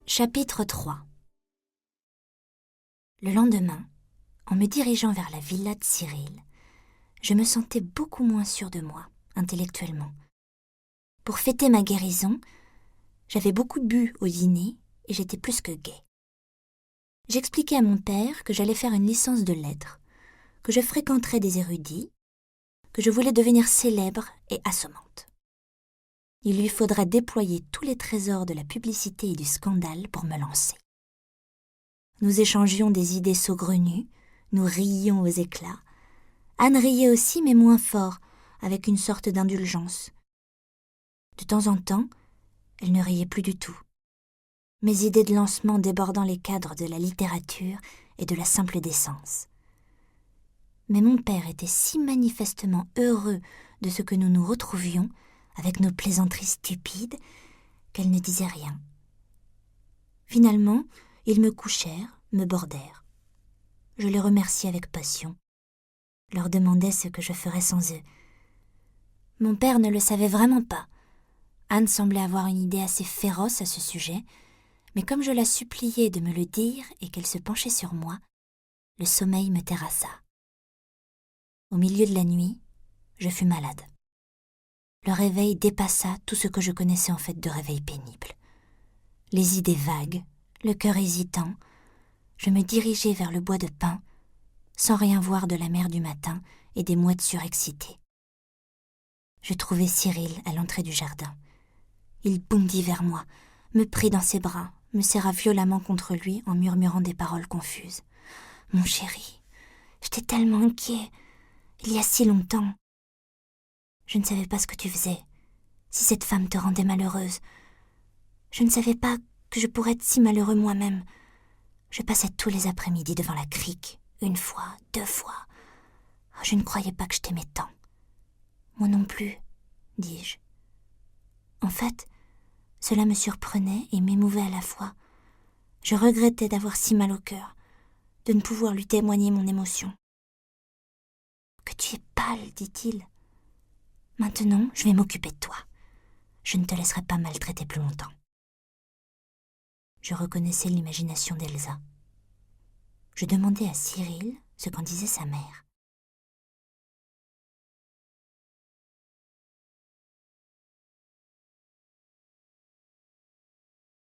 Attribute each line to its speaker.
Speaker 1: Chapitre 3. Le lendemain, en me dirigeant vers la villa de Cyril, je me sentais beaucoup moins sûre de moi, intellectuellement. Pour fêter ma guérison, j'avais beaucoup bu au dîner et j'étais plus que gaie. J'expliquais à mon père que j'allais faire une licence de lettres, que je fréquenterais des érudits, que je voulais devenir célèbre et assommante. Il lui faudrait déployer tous les trésors de la publicité et du scandale pour me lancer. Nous échangions des idées saugrenues, nous riions aux éclats. Anne riait aussi, mais moins fort, avec une sorte d'indulgence. De temps en temps, elle ne riait plus du tout. Mes idées de lancement débordant les cadres de la littérature et de la simple décence. Mais mon père était si manifestement heureux de ce que nous nous retrouvions, avec nos plaisanteries stupides, qu'elle ne disait rien. Finalement, ils me couchèrent, me bordèrent. Je les remerciai avec passion, leur demandai ce que je ferais sans eux. Mon père ne le savait vraiment pas. Anne semblait avoir une idée assez féroce à ce sujet, mais comme je la suppliais de me le dire et qu'elle se penchait sur moi, le sommeil me terrassa. Au milieu de la nuit, je fus malade. Le réveil dépassa tout ce que je connaissais en fait de réveil pénible. Les idées vagues, le cœur hésitant, je me dirigeai vers le bois de pin, sans rien voir de la mer du matin et des mouettes surexcitées. Je trouvai Cyril à l'entrée du jardin. Il bondit vers moi, me prit dans ses bras, me serra violemment contre lui en murmurant des paroles confuses. « Mon chéri, j'étais tellement inquiet, il y a si longtemps. Je ne savais pas ce que tu faisais, si cette femme te rendait malheureuse. Je ne savais pas que je pourrais être si malheureux moi-même. Je passais tous les après-midi devant la crique, 1 fois, 2 fois. Oh, je ne croyais pas que je t'aimais tant. Moi non plus, dis-je. En fait, cela me surprenait et m'émouvait à la fois. Je regrettais d'avoir si mal au cœur, de ne pouvoir lui témoigner mon émotion. « Que tu es pâle, dit-il. Maintenant, je vais m'occuper de toi. Je ne te laisserai pas maltraiter plus longtemps. » Je reconnaissais l'imagination d'Elsa. Je demandai à Cyril ce qu'en disait sa mère.